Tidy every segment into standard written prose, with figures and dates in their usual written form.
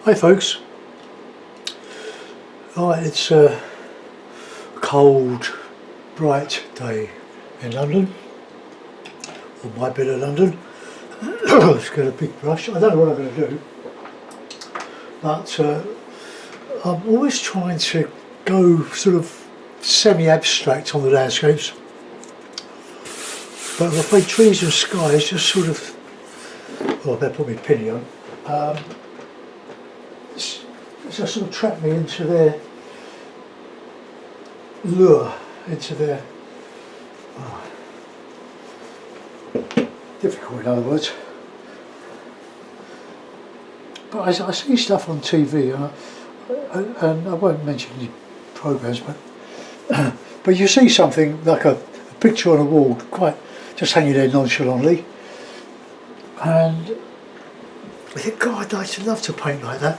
Hi folks. Right, it's a cold, bright day in London, or my bit of London. Let's get a big brush. I don't know what I'm going to do, but I'm always trying to go sort of semi-abstract on the landscapes, but I'm afraid trees and skies just sort of, well, I better put my pinny on, just sort of trap me into their lure, into their, difficult in other words. But I see stuff on TV, and I won't mention any programs, but you see something like a picture on a wall, quite just hanging there nonchalantly, and I think, God, I'd love to paint like that.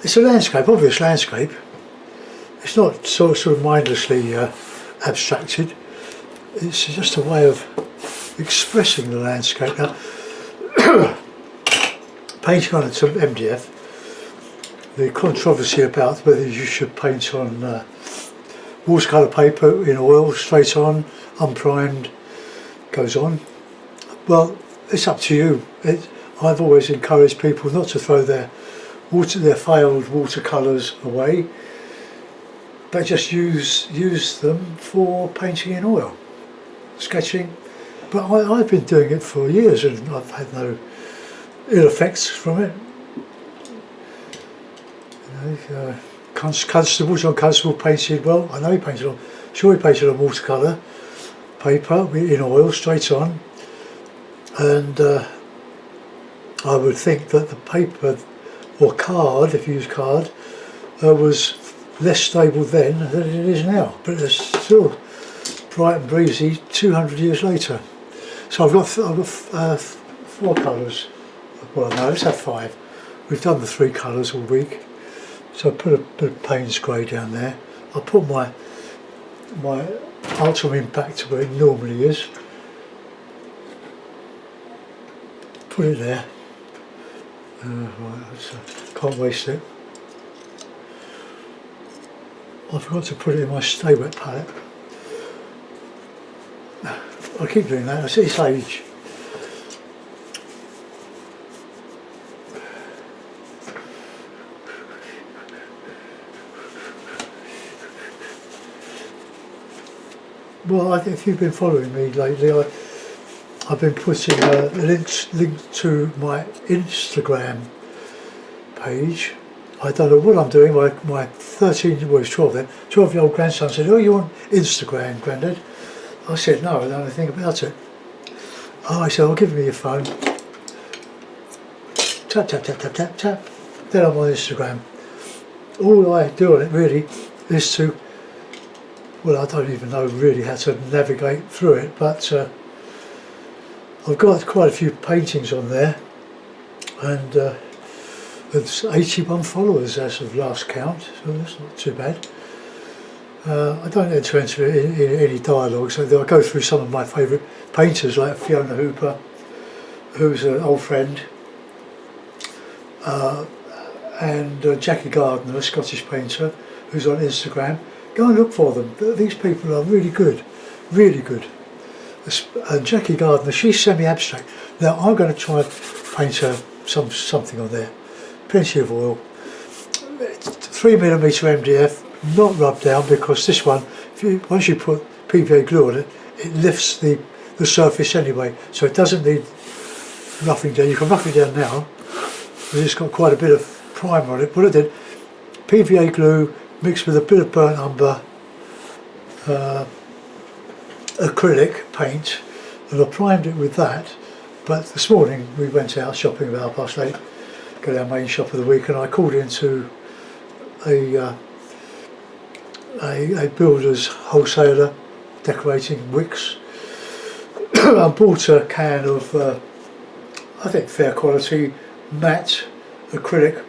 It's a landscape, obvious landscape. It's not sort of mindlessly abstracted. It's just a way of expressing the landscape. Now, painting on some MDF, the controversy about whether you should paint on watercolour paper in oil, straight on, unprimed, goes on. Well, it's up to you. I've always encouraged people not to throw their failed watercolours away, but just use them for painting in oil, sketching. But I've been doing it for years and I've had no ill effects from it. You know, Constable, John Constable painted, well, I know he painted on, sure he painted on watercolour paper in oil, straight on, and I would think that the paper, or card, if you use card, was less stable then than it is now, but it's still bright and breezy 200 years later. So I've got 4 colours. Well, no, let's have 5. We've done the 3 colours all week. So I put a bit of Payne's grey down there. I'll put my ultramarine back to where it normally is. Put it there. Right, can't waste it. I forgot to put it in my Stay Wet palette. I keep doing that, it's age. Well, if you've been following me lately, I've been putting a link to my Instagram page. I don't know what I'm doing. My 12-year-old grandson said, "Oh, you're on Instagram, Grandad?" I said, "No, I don't know anything about it." Oh, I said, "I'll give me your phone." Tap, tap, tap, tap, tap, tap. Then I'm on Instagram. All I do on it really is to, well, I don't even know really how to navigate through it, but I've got quite a few paintings on there, and there's 81 followers as of last count, so that's not too bad. I don't enter into any dialogue, so I go through some of my favourite painters like Fiona Hooper, who's an old friend, and Jackie Gardner, a Scottish painter, who's on Instagram. Go and look for them. These people are really good, really good. And Jackie Gardner, she's semi-abstract. Now I'm going to try and paint her something on there. Plenty of oil. 3mm MDF, not rubbed down, because this one, once you put PVA glue on it, it lifts the surface anyway, so it doesn't need roughing down. You can rough it down now, because it's got quite a bit of primer on it. What I did, PVA glue mixed with a bit of burnt umber, acrylic paint, and I primed it with that. But this morning we went out shopping about 8:30, got our main shop of the week, and I called into a builder's wholesaler decorating wicks. I bought a can of I think fair quality matte acrylic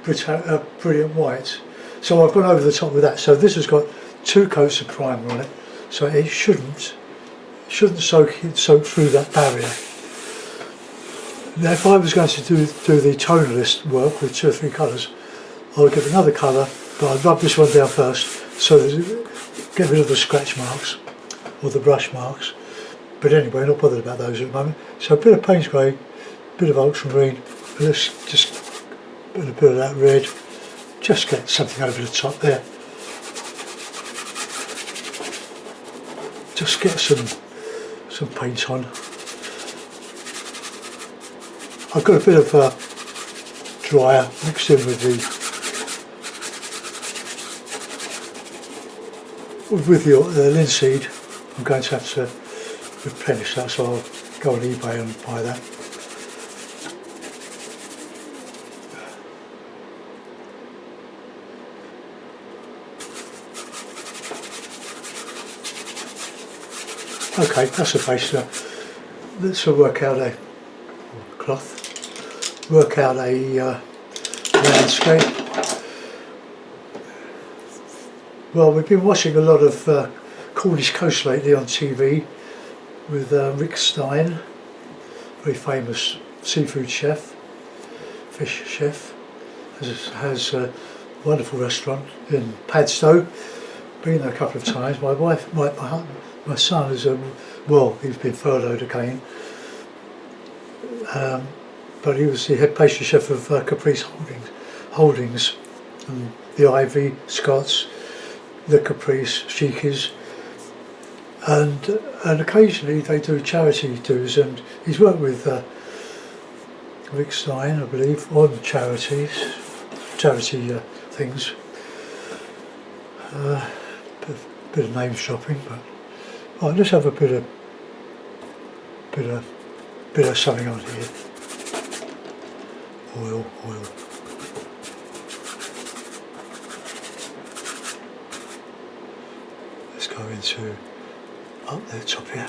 brilliant white, so I've gone over the top with that. So this has got 2 coats of primer on it, so it shouldn't soak through that barrier. Now if I was going to do the tonalist work with 2 or 3 colours, I'll give another colour, but I'll rub this one down first so that get rid of the scratch marks or the brush marks. But anyway, not bothered about those at the moment. So a bit of Payne's grey, a bit of ultramarine, and let's just put a bit of that red, just get something over the top there. Just get some paint on. I've got a bit of dryer mixed in with the linseed. I'm going to have to replenish that, so I'll go on eBay and buy that. Okay, that's the base now. Let's work out a cloth. Work out a landscape. Well, we've been watching a lot of Cornish coast lately on TV with Rick Stein, very famous seafood chef, fish chef, has a wonderful restaurant in Padstow. Been there a couple of times. My wife, my son is well, he's been furloughed again, but he was the head pastry chef of Caprice Holdings, and the Ivy, Scots, the Caprice, Sheiky's, and occasionally they do charity dues, and he's worked with Rick Stein, I believe, on charity things. Bit of name shopping, but right, let's have a bit of something on here. Oil. Let's go into up there top here.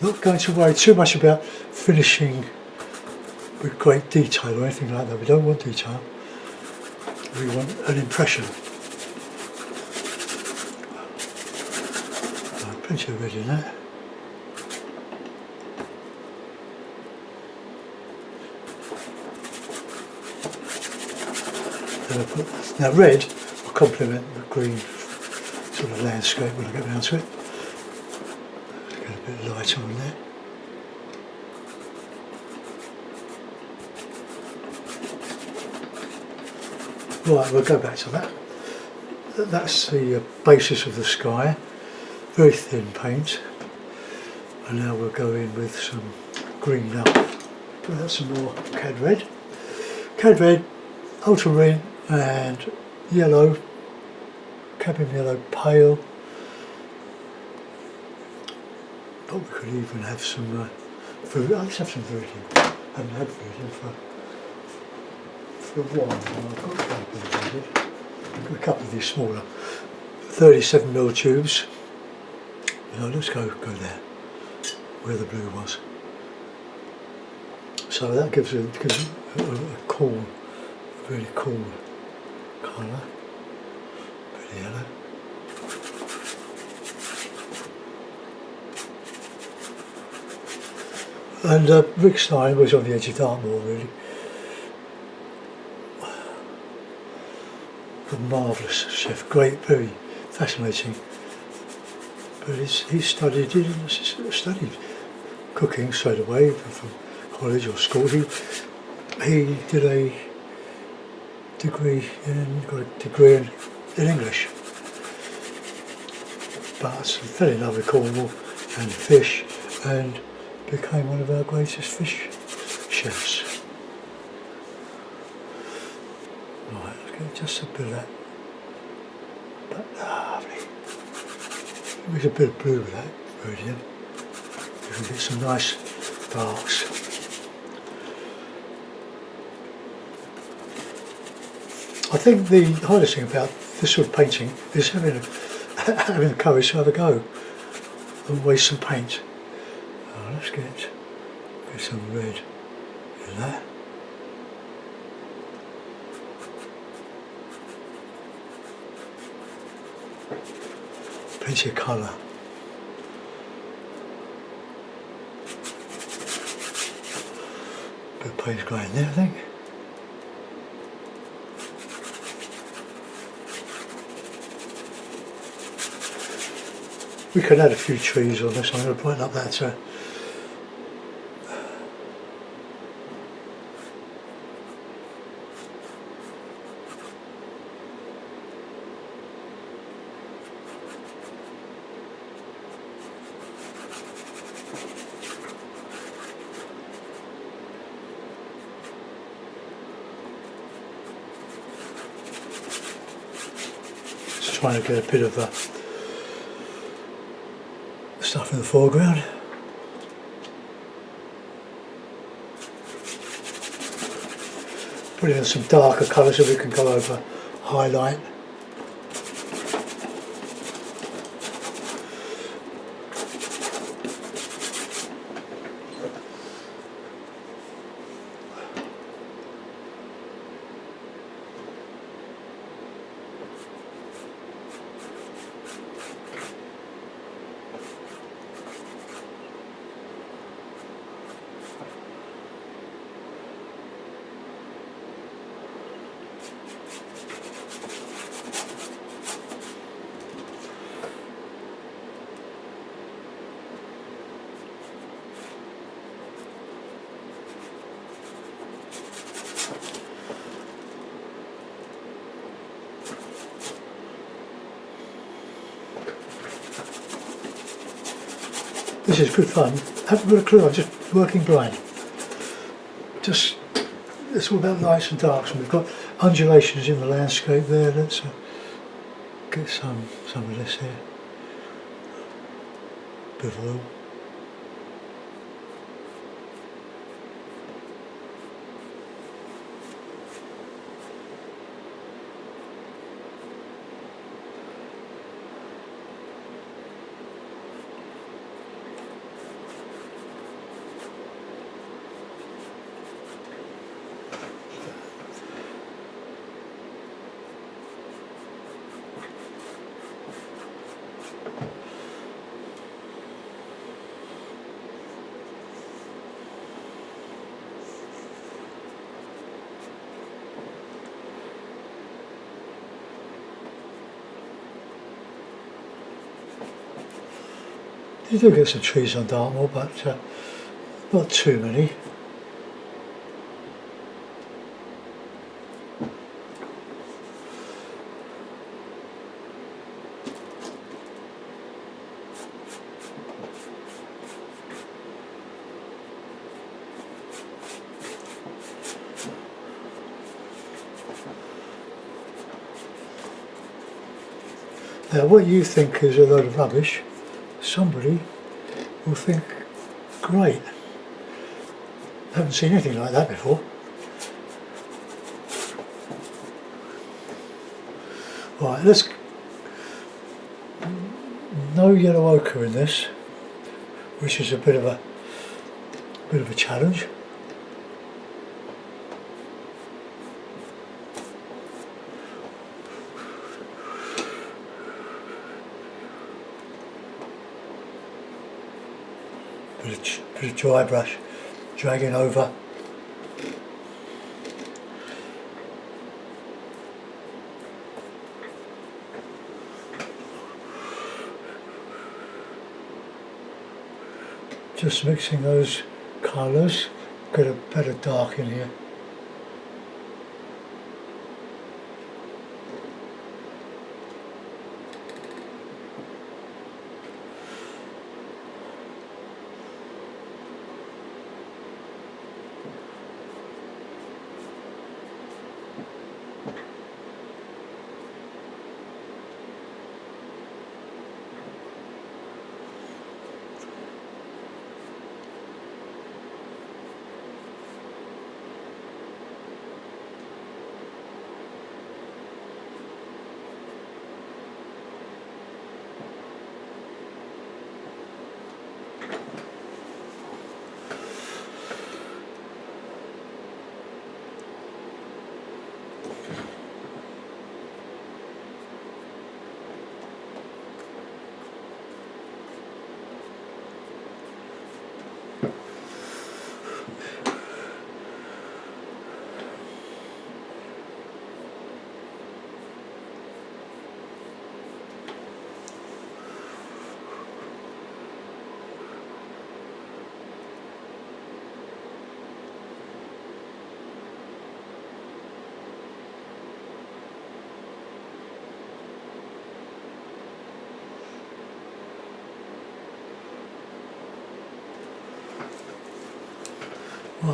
Not going to worry too much about finishing with great detail or anything like that. We don't want detail. We want an impression. Plenty of red in that. Now red will complement the green sort of landscape when I get down to it. Get a bit of light on there. Right, we'll go back to that. That's the basis of the sky. Very thin paint. And now we'll go in with some green up. Put out some more cad red. Cad red, ultramarine and yellow. Cabin yellow pale. But we could even have some food. Let's have some vermilion. I haven't had vermilion for a while. I've got a couple of these smaller 37mm tubes. Now let's go there where the blue was. So that gives a cool, really cool colour. Bit of yellow. And Rick Stein was on the edge of Dartmoor, really. A marvellous chef, great, very fascinating. But he studied cooking straight away from college or school. He did a degree in English, but fell in love with Cornwall and fish, and became one of our greatest fish chefs. Right, let's get just a bit of that. But lovely. There's a bit of blue with that, Meridian. You can get some nice darks. I think the hardest thing about this sort of painting is having the courage to have a go and waste some paint. Let's get some red in there. Plenty of colour. Bit of paint grain there, I think. We could add a few trees on this. I'm going to brighten up that just trying to get a bit of stuff in the foreground. Put in some darker colours so we can go over highlight. This is good fun. Haven't got a clue, I'm just working blind. Just, it's all about lights and darks, and we've got undulations in the landscape there. Let's get some of this here. Bit of oil. You do get some trees on Dartmoor, but not too many. Now what you think is a load of rubbish, somebody will think, great. Haven't seen anything like that before. Right, let's, no yellow ochre in this, which is a bit of a challenge. Bit of dry brush, dragging over. Just mixing those colours, get a better dark in here.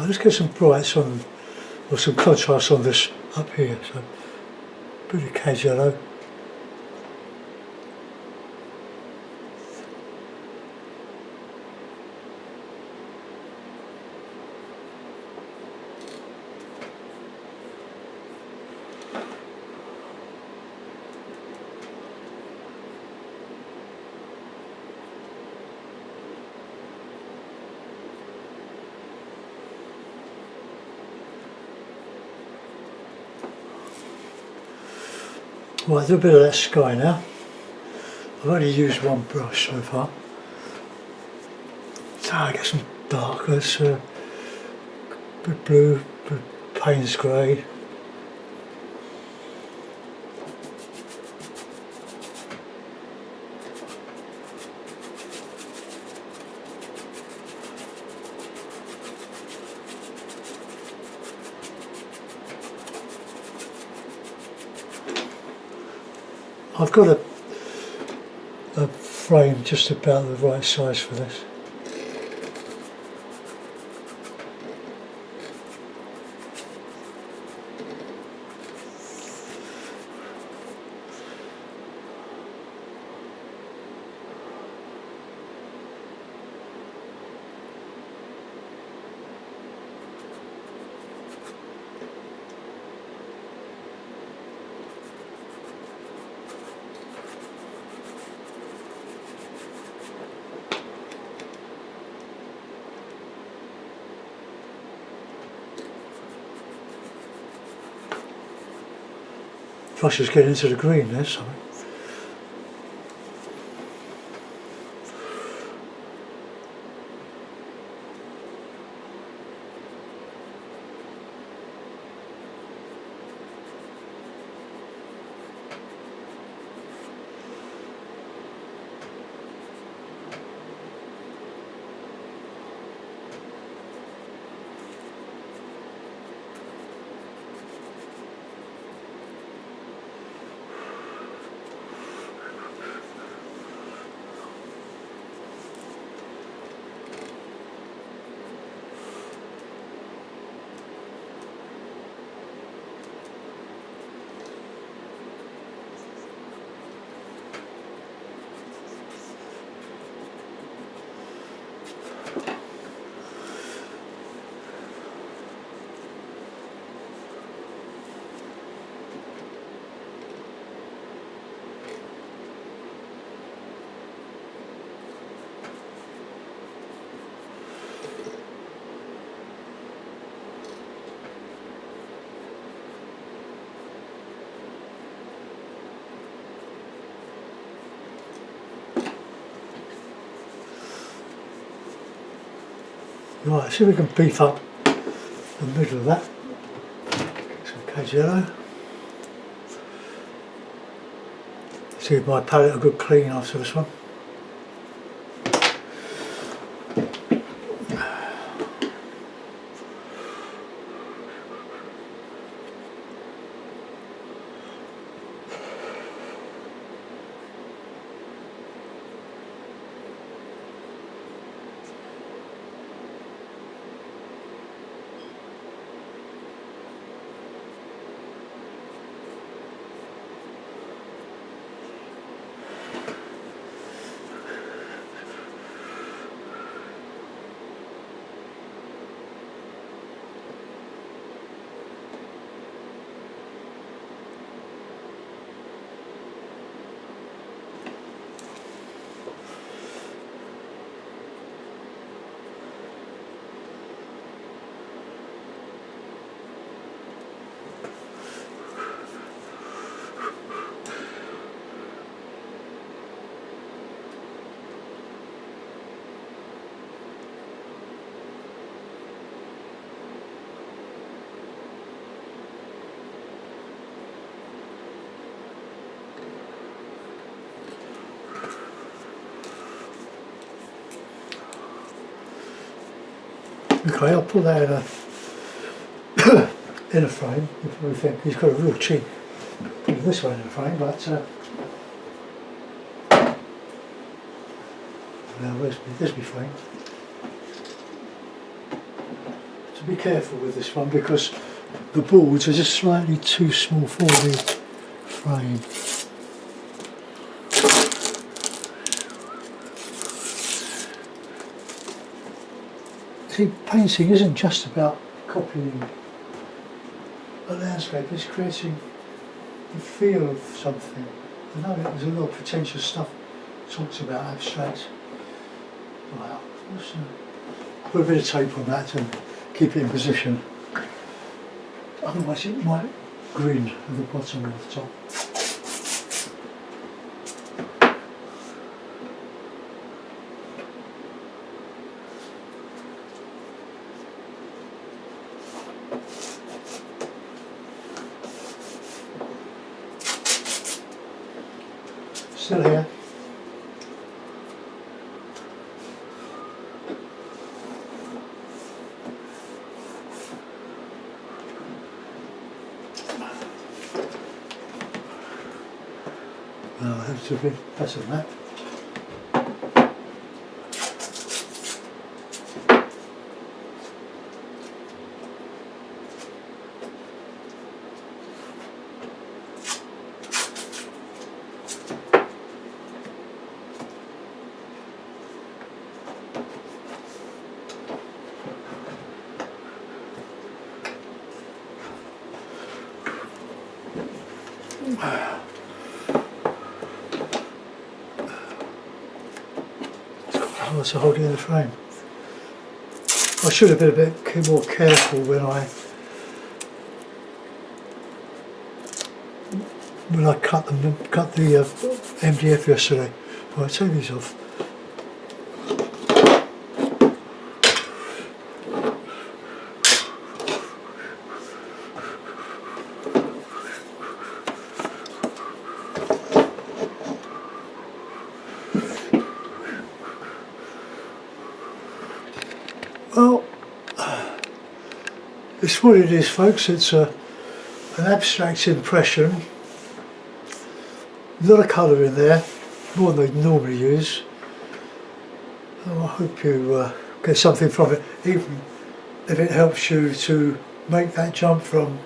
Right, let's get some brights on, or some contrast on this up here. So, bit of cage yellow. Right, do a bit of that sky now. I've only used one brush so far. So I get some darkness, bit blue, bit Payne's grey. I've got a frame just about the right size for this. Brush is getting into the green there, sorry. Right, see if we can beef up the middle of that. Get some cage yellow. See if my palette will good clean after this one. Okay, I'll put that in a frame before we think he's got a real cheek. Put this one in a frame, but now where's this be frame? to be careful with this one because the boards are just slightly too small for the frame. See, painting isn't just about copying a landscape, it's creating the feel of something. I know there's a lot of pretentious stuff talks about abstract. Wow, put a bit of tape on that to keep it in position. Otherwise it might grin at the bottom or the top. Still here. Well, I have to be better than that. To hold in the frame. I should have been a bit more careful when I cut the MDF yesterday. Right, take these off. Well, it's what it is, folks. It's an abstract impression. A lot of colour in there, more than they normally use. Oh, I hope you get something from it, even if it helps you to make that jump from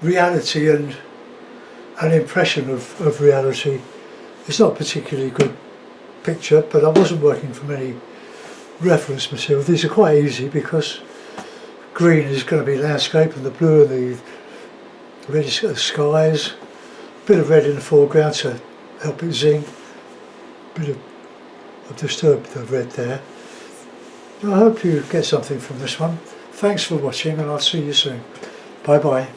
reality and an impression of reality. It's not a particularly good picture, but I wasn't working from any reference material. These are quite easy because green is going to be landscape and the blue and the red is skies, a bit of red in the foreground to help it zing, a bit of, I've disturbed the red there. I hope you get something from this one. Thanks for watching and I'll see you soon. Bye bye.